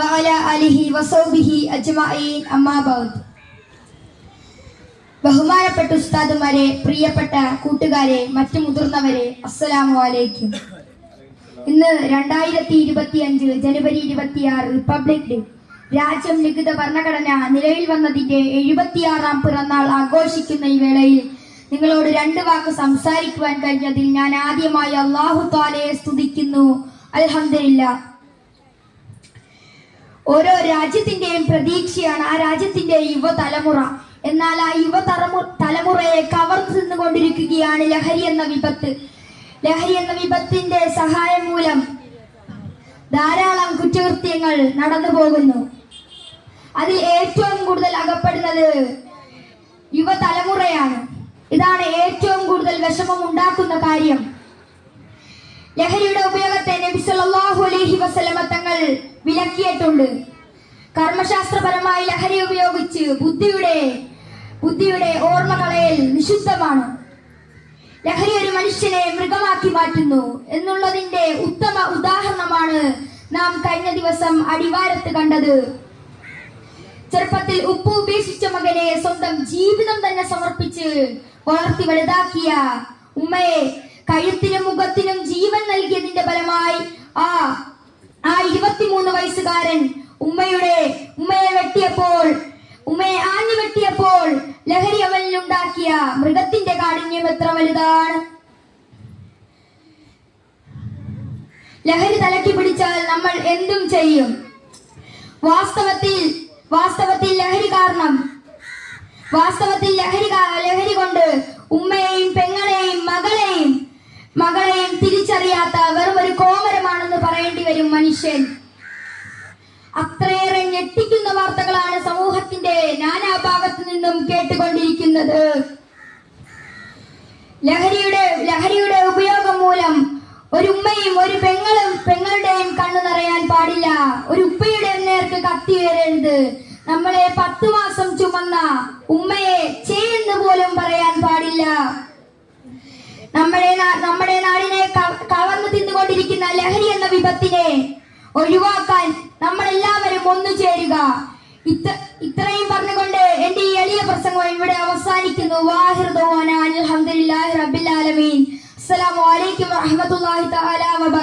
വഅലാ ആലിഹി വസഹ്ബിഹി അജ്മഈൻ അമ്മാ ബഅദ്. ബഹുമാനപ്പെട്ട ഉസ്താദുമാരെ, പ്രിയപ്പെട്ട കൂട്ടുകാരെ, മറ്റു മുതിർന്നവരെ, അസ്സലാമു അലൈക്കും. ഇന്ന് 2025 ജനുവരി 26 റിപ്പബ്ലിക് ഡേ. രാജ്യം ലിഖിത ഭരണഘടന നിലവിൽ വന്നതിന്റെ 76ാം പിറന്നാൾ ആഘോഷിക്കുന്ന ഈ വേളയിൽ നിങ്ങളോട് 2 വാക്ക് സംസാരിക്കുവാൻ കഴിഞ്ഞതിൽ ഞാൻ ആദ്യമായി അല്ലാഹു തആലയെ സ്തുതിക്കുന്നു. അൽഹംദുലില്ലാഹ്. ഓരോ രാജ്യത്തിന്റെയും പ്രതീക്ഷയാണ് ആ രാജ്യത്തിന്റെ യുവതലമുറ. എന്നാൽ ആ യുവതലമുറയെ കവർന്നു തിന്നുകൊണ്ടിരിക്കുകയാണ് ലഹരി എന്ന വിപത്ത്. ലഹരി എന്ന വിപത്തിന്റെ സഹായം മൂലം ധാരാളം കുറ്റകൃത്യങ്ങൾ നടന്നു പോകുന്നു. അതിൽ ഏറ്റവും കൂടുതൽ അകപ്പെടുന്നത് യുവതലമുറയാണ്. ഇതാണ് ഏറ്റവും കൂടുതൽ വിഷമം ഉണ്ടാക്കുന്ന കാര്യം. ലഹരിയുടെ ഉപയോഗത്തെ നബി സല്ലല്ലാഹു അലൈഹി വസല്ലമ തങ്ങൾ വിലക്കിയിട്ടുണ്ട്. കർമ്മശാസ്ത്രപരമായി ലഹരി ഉപയോഗിച്ച് ബുദ്ധിയുടെ ഓർമ്മ കളയൽ നിഷിദ്ധമാണ്. ലഹരി ഒരു മനുഷ്യനെ മൃഗമാക്കി മാറ്റുന്നു എന്നുള്ളതിന്റെ ഉത്തമ ഉദാഹരണമാണ് നാം കഴിഞ്ഞ ദിവസം അടിവാരത്ത് കണ്ടത്. ചെറുപ്പത്തിൽ ഉപ്പ് ഉപേക്ഷിച്ച മകനെ സ്വന്തം ജീവിതം തന്നെ സമർപ്പിച്ച് വളർത്തി വലുതാക്കിയ ഉമ്മയെ, കഴുത്തിനും മുഖത്തിനും ജീവൻ നൽകിയതിന്റെ ഫലമായി ആ 23 വയസ്സുകാരൻ ഉമ്മയെ ആഞ്ഞു വെട്ടിയപ്പോൾ ലഹരി അവനിൽ ഉണ്ടാക്കിയ മൃഗത്തിന്റെ കാഠിന്യം എത്ര വലുതാണ്. ലഹരി തലക്കി പിടിച്ചാൽ നമ്മൾ എന്തും ചെയ്യും. വാസ്തവത്തിൽ ലഹരി കൊണ്ട് ഉമ്മയെയും പെങ്ങളെയും മകളെയും തിരിച്ചറിയാത്ത വെറും ഒരു കോമരമാണെന്ന് പറയേണ്ടി വരും മനുഷ്യൻ. അത്രയേറെ ഞെട്ടിക്കുന്ന വാർത്തകളാണ് സമൂഹത്തിന്റെ നാനാഭാഗത്തു നിന്നും കേട്ടുകൊണ്ടിരിക്കുന്നത്. ലഹരിയുടെ ഉപയോഗം മൂലം ഒരു ഉമ്മയും ഒരു പെങ്ങളുടെയും കണ്ണു നിറയാൻ പാടില്ല. ഒരു ഉപ്പയുടെ നേർക്ക് കത്തി വരരുത്. നമ്മളെ 10 മാസം ചുമന്ന ഉമ്മയെ ചെയ്യുന്നു പോലും പറയാൻ പാടില്ല. നമ്മുടെ നാടിനെ കവർന്നു തിന്നുകൊണ്ടിരിക്കുന്ന ലഹരി എന്ന വിപത്തിനെ ഒഴിവാക്കാൻ നമ്മളെല്ലാവരും ഒന്നു ചേരുക. ഇത്രയും പറഞ്ഞുകൊണ്ട് എന്റെ ഈ എളിയ പ്രസംഗം ഇവിടെ അവസാനിക്കുന്നു. വാഹിറു ദഅ്വാനാ അൽഹംദുലില്ലാഹി റബ്ബിൽ ആലമീൻ. അസ്സലാമു അലൈക്കും വറഹ്മത്തുള്ളാഹി തആല വബറകാതുഹു.